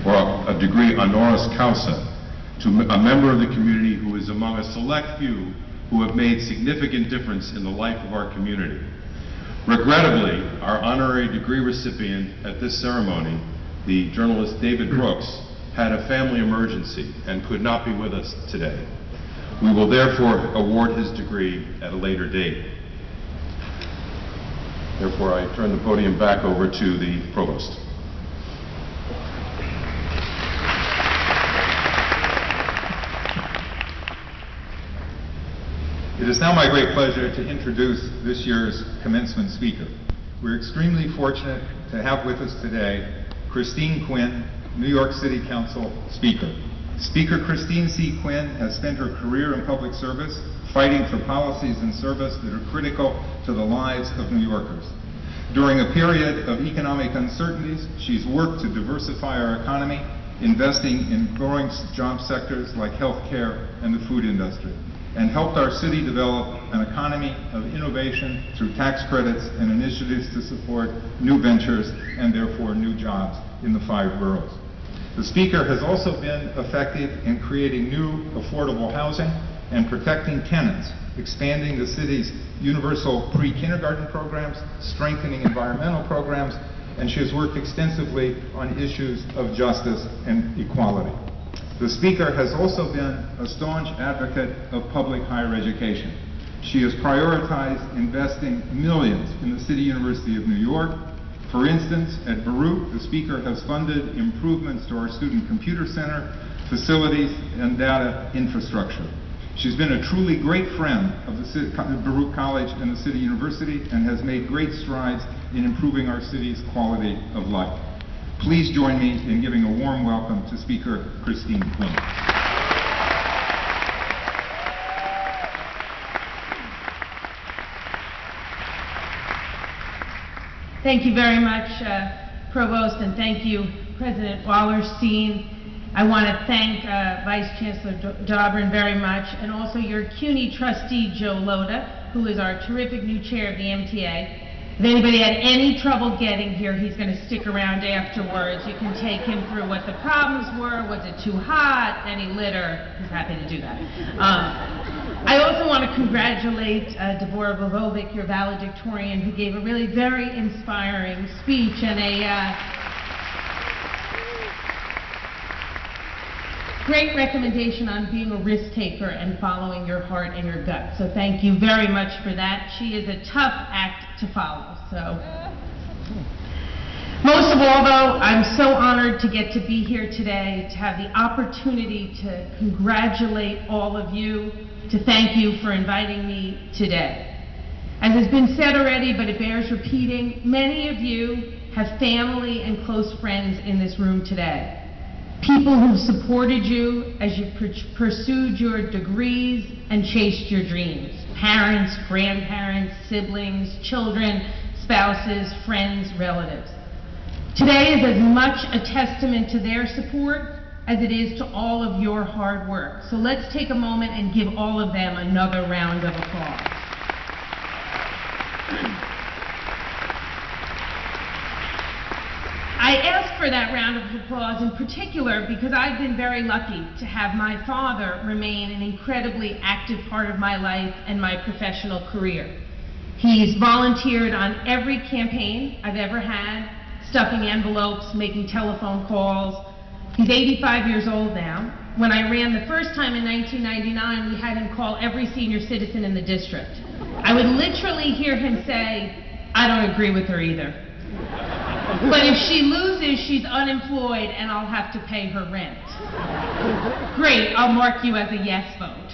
or a degree honoris causa to a member of the community who is among a select few who have made significant difference in the life of our community. Regrettably, our honorary degree recipient at this ceremony, the journalist David Brooks, had a family emergency and could not be with us today. We will therefore award his degree at a later date. Therefore, I turn the podium back over to the provost. It is now my great pleasure to introduce this year's commencement speaker. We're extremely fortunate to have with us today Christine Quinn, New York City Council Speaker. Speaker Christine C. Quinn has spent her career in public service fighting for policies and service that are critical to the lives of New Yorkers. During a period of economic uncertainties, she's worked to diversify our economy, investing in growing job sectors like healthcare and the food industry, and helped our city develop an economy of innovation through tax credits and initiatives to support new ventures and therefore new jobs in the 5 boroughs. The Speaker has also been effective in creating new affordable housing and protecting tenants, expanding the city's universal pre-kindergarten programs, strengthening environmental programs, and she has worked extensively on issues of justice and equality. The Speaker has also been a staunch advocate of public higher education. She has prioritized investing millions in the City University of New York. For instance, at Baruch, the Speaker has funded improvements to our Student Computer Center, facilities, and data infrastructure. She's been a truly great friend of the Baruch College and the City University and has made great strides in improving our city's quality of life. Please join me in giving a warm welcome to Speaker Christine Quinn. Thank you very much, Provost, and thank you, President Wallerstein. I want to thank Vice Chancellor Jobrin very much, and also your CUNY trustee, Joe Loda, who is our terrific new chair of the MTA. If anybody had any trouble getting here, he's going to stick around afterwards. You can take him through what the problems were, was it too hot, any litter. He's happy to do that. I also want to congratulate Deborah Vovovic, your valedictorian, who gave a really very inspiring speech and a great recommendation on being a risk taker and following your heart and your gut. So thank you very much for that. She is a tough act to follow. So most of all, though, I'm so honored to get to be here today, to have the opportunity to congratulate all of you, to thank you for inviting me today. As has been said already, but it bears repeating, many of you have family and close friends in this room today. People who've supported you as you pursued your degrees and chased your dreams. Parents, grandparents, siblings, children, spouses, friends, relatives. Today is as much a testament to their support as it is to all of your hard work. So let's take a moment and give all of them another round of applause. I ask for that round of applause in particular because I've been very lucky to have my father remain an incredibly active part of my life and my professional career. He's volunteered on every campaign I've ever had, stuffing envelopes, making telephone calls. He's 85 years old now. When I ran the first time in 1999, we had him call every senior citizen in the district. I would literally hear him say, "I don't agree with her either. But if she loses, she's unemployed and I'll have to pay her rent." Great, I'll mark you as a yes vote.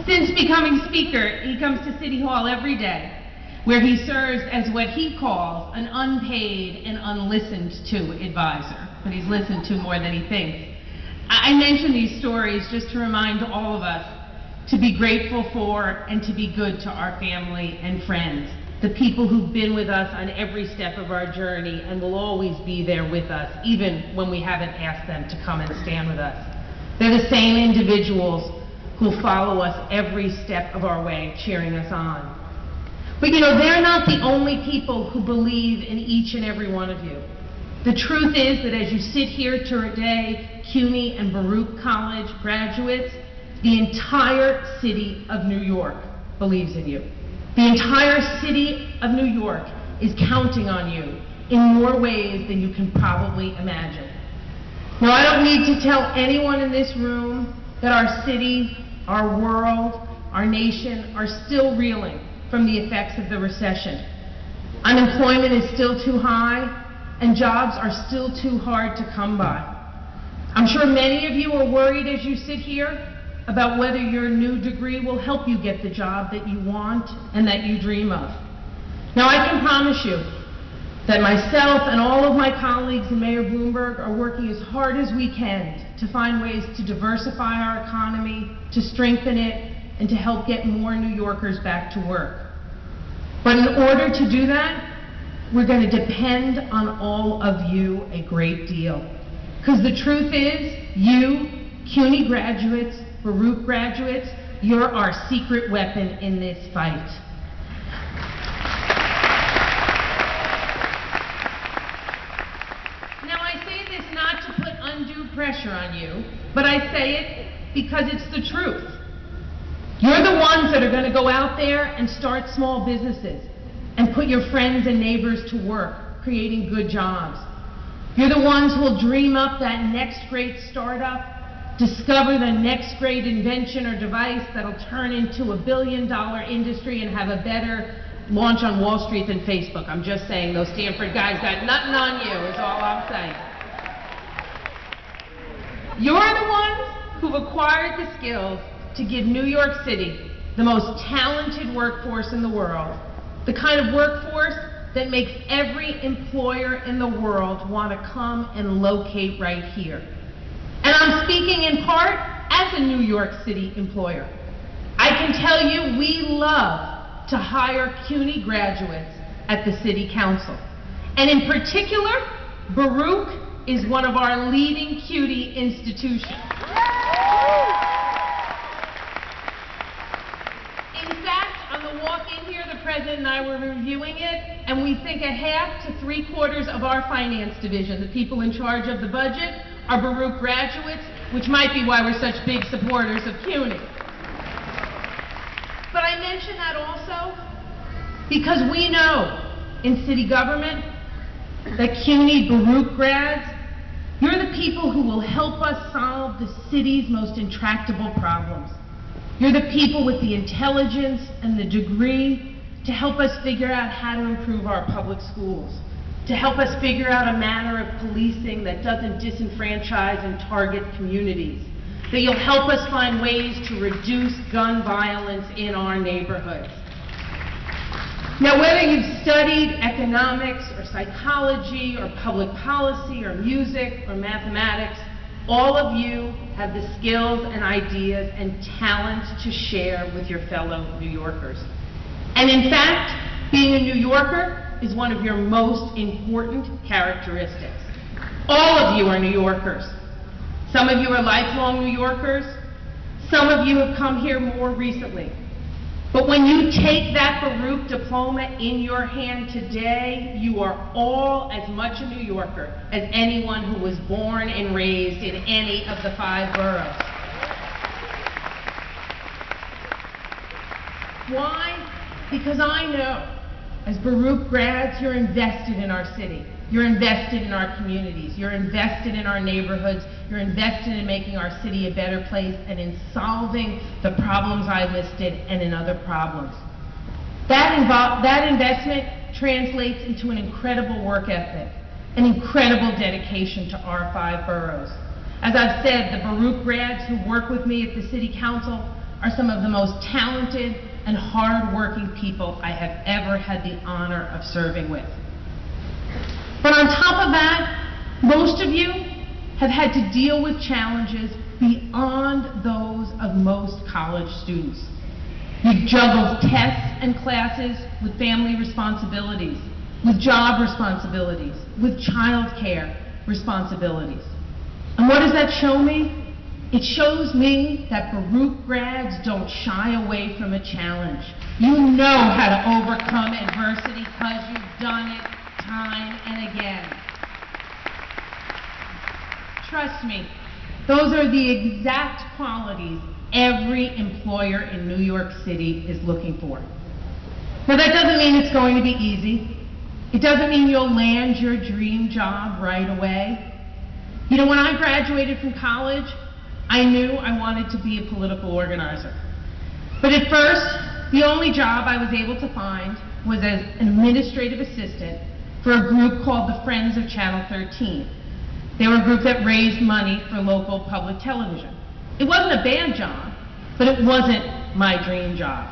Since becoming Speaker, he comes to City Hall every day, where he serves as what he calls an unpaid and unlistened to advisor. But he's listened to more than he thinks. I mention these stories just to remind all of us to be grateful for and to be good to our family and friends. The people who've been with us on every step of our journey and will always be there with us, even when we haven't asked them to come and stand with us. They're the same individuals who'll follow us every step of our way, cheering us on. But you know, they're not the only people who believe in each and every one of you. The truth is that as you sit here today, CUNY and Baruch College graduates, the entire city of New York believes in you. The entire city of New York is counting on you in more ways than you can probably imagine. Now, I don't need to tell anyone in this room that our city, our world, our nation are still reeling from the effects of the recession. Unemployment is still too high, and jobs are still too hard to come by. I'm sure many of you are worried as you sit here about whether your new degree will help you get the job that you want and that you dream of. Now, I can promise you that myself and all of my colleagues in Mayor Bloomberg are working as hard as we can to find ways to diversify our economy, to strengthen it, and to help get more New Yorkers back to work. But in order to do that, we're going to depend on all of you a great deal. Because the truth is, you, CUNY graduates, Baruch graduates, you're our secret weapon in this fight. Now, I say this not to put undue pressure on you, but I say it because it's the truth. You're the ones that are going to go out there and start small businesses and put your friends and neighbors to work, creating good jobs. You're the ones who will dream up that next great startup, discover the next great invention or device that'll turn into a billion-dollar industry and have a better launch on Wall Street than Facebook. I'm just saying, those Stanford guys got nothing on you, is all I'm saying. You're the ones who've acquired the skills to give New York City the most talented workforce in the world, the kind of workforce that makes every employer in the world want to come and locate right here. And I'm speaking in part as a New York City employer. I can tell you we love to hire CUNY graduates at the City Council. And in particular, Baruch is one of our leading CUNY institutions. In fact, on the walk in here, the President and I were reviewing it, and we think a half to three-quarters of our finance division, the people in charge of the budget, are Baruch graduates, which might be why we're such big supporters of CUNY. But I mention that also because we know in city government that CUNY Baruch grads, you're the people who will help us solve the city's most intractable problems. You're the people with the intelligence and the degree to help us figure out how to improve our public schools, to help us figure out a manner of policing that doesn't disenfranchise and target communities, that you'll help us find ways to reduce gun violence in our neighborhoods. Now, whether you've studied economics or psychology or public policy or music or mathematics, all of you have the skills and ideas and talents to share with your fellow New Yorkers. And in fact, being a New Yorker is one of your most important characteristics. All of you are New Yorkers. Some of you are lifelong New Yorkers. Some of you have come here more recently. But when you take that Baruch diploma in your hand today, you are all as much a New Yorker as anyone who was born and raised in any of the 5 boroughs. Why? Because I know, as Baruch grads, you're invested in our city. You're invested in our communities. You're invested in our neighborhoods. You're invested in making our city a better place and in solving the problems I listed and in other problems. That investment translates into an incredible work ethic, an incredible dedication to our 5 boroughs. As I've said, the Baruch grads who work with me at the City Council are some of the most talented and hard-working people I have ever had the honor of serving with. But on top of that, most of you have had to deal with challenges beyond those of most college students. You've juggled tests and classes with family responsibilities, with job responsibilities, with child care responsibilities. And what does that show me? It shows me that Baruch grads don't shy away from a challenge. You know how to overcome adversity because you've done it time and again. trust me, those are the exact qualities every employer in New York City is looking for. Now, that doesn't mean it's going to be easy. It doesn't mean you'll land your dream job right away. You know, when I graduated from college, I knew I wanted to be a political organizer. But at first, the only job I was able to find was as an administrative assistant for a group called the Friends of Channel 13. They were a group that raised money for local public television. It wasn't a bad job, but it wasn't my dream job.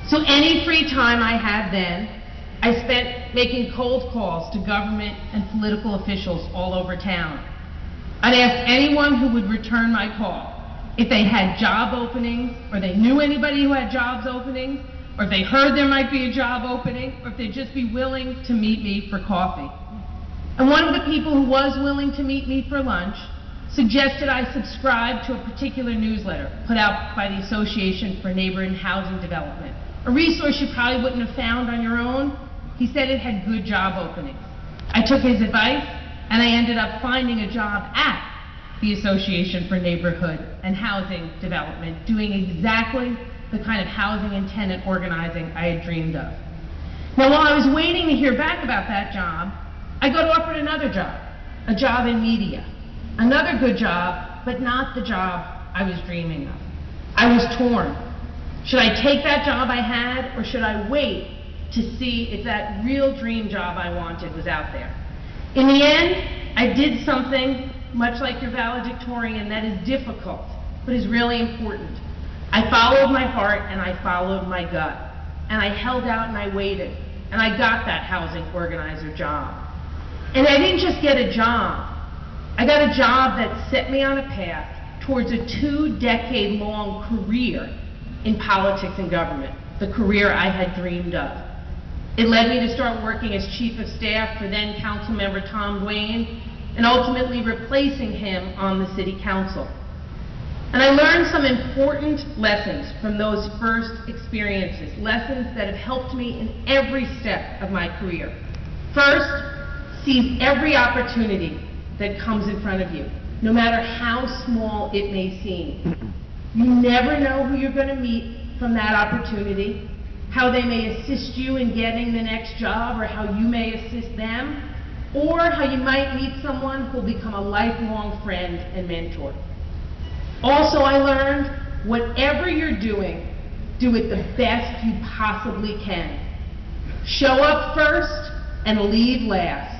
So any free time I had then, I spent making cold calls to government and political officials all over town. I'd ask anyone who would return my call if they had job openings, or they knew anybody who had jobs openings, or if they heard there might be a job opening, or if they'd just be willing to meet me for coffee. And one of the people who was willing to meet me for lunch suggested I subscribe to a particular newsletter put out by the Association for Neighborhood and Housing Development, a resource you probably wouldn't have found on your own. He said it had good job openings. I took his advice, and I ended up finding a job at the Association for Neighborhood and Housing Development, doing exactly the kind of housing and tenant organizing I had dreamed of. Now, while I was waiting to hear back about that job, I got offered another job, a job in media. Another good job, but not the job I was dreaming of. I was torn. Should I take that job I had, or should I wait to see if that real dream job I wanted was out there? In the end, I did something much like your valedictorian that is difficult, but is really important. I followed my heart and I followed my gut, and I held out and I waited, and I got that housing organizer job. And I didn't just get a job. I got a job that set me on a path towards a 2-decade-long career in politics and government, the career I had dreamed of. It led me to start working as chief of staff for then council member Tom Duane, and ultimately replacing him on the city council. And I learned some important lessons from those first experiences, lessons that have helped me in every step of my career. First, seize every opportunity that comes in front of you, no matter how small it may seem. You never know who you're going to meet from that opportunity, how they may assist you in getting the next job, or how you may assist them, or how you might meet someone who will become a lifelong friend and mentor. Also, I learned, whatever you're doing, do it the best you possibly can. Show up first and leave last.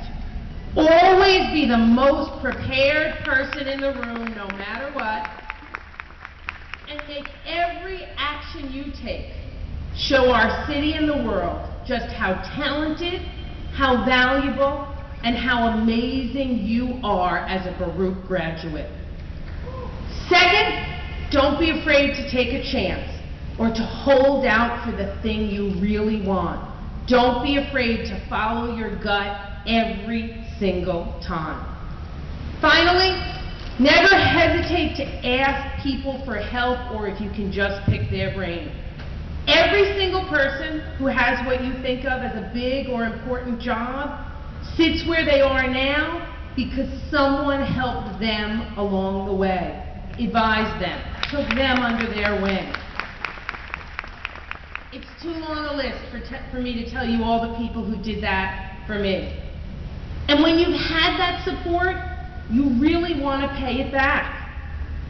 Always be the most prepared person in the room, no matter what. And make every action you take show our city and the world just how talented, how valuable, and how amazing you are as a Baruch graduate. Second, don't be afraid to take a chance or to hold out for the thing you really want. Don't be afraid to follow your gut every single time. Finally, never hesitate to ask people for help, or if you can just pick their brain. Every single person who has what you think of as a big or important job sits where they are now because someone helped them along the way, advised them, took them under their wing. It's too long a list for me to tell you all the people who did that for me. And when you've had that support, you really want to pay it back.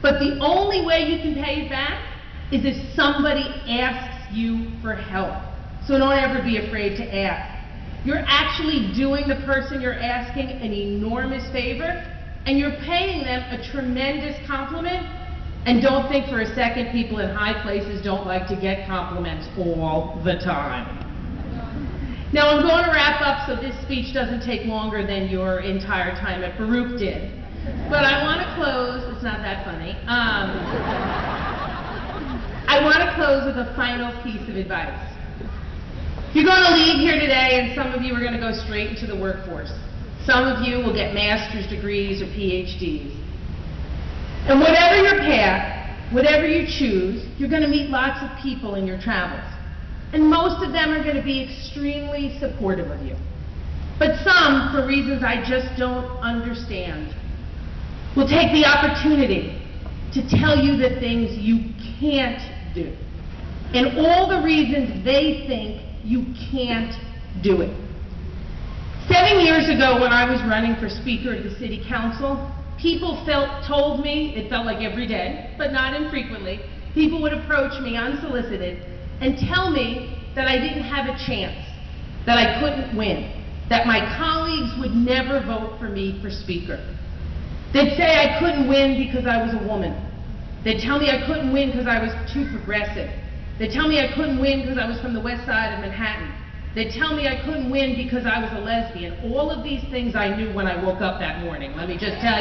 But the only way you can pay it back is if somebody asks you for help. So don't ever be afraid to ask. You're actually doing the person you're asking an enormous favor, and you're paying them a tremendous compliment. And don't think for a second people in high places don't like to get compliments all the time. Now, I'm going to wrap up so this speech doesn't take longer than your entire time at Baruch did. But I want to close, it's not that funny, I want to close with a final piece of advice. You're going to leave here today, and some of you are going to go straight into the workforce. Some of you will get master's degrees or PhDs. And whatever your path, whatever you choose, you're going to meet lots of people in your travels. And most of them are going to be extremely supportive of you. But some, for reasons I just don't understand, will take the opportunity to tell you the things you can't do, and all the reasons they think you can't do it. 7 years ago, when I was running for Speaker of the City Council, people told me, it felt like every day, but not infrequently, people would approach me unsolicited and tell me that I didn't have a chance, that I couldn't win, that my colleagues would never vote for me for Speaker. They'd say I couldn't win because I was a woman. They'd tell me I couldn't win because I was too progressive. They'd tell me I couldn't win because I was from the west side of Manhattan. They'd tell me I couldn't win because I was a lesbian. All of these things I knew when I woke up that morning, let me just tell you.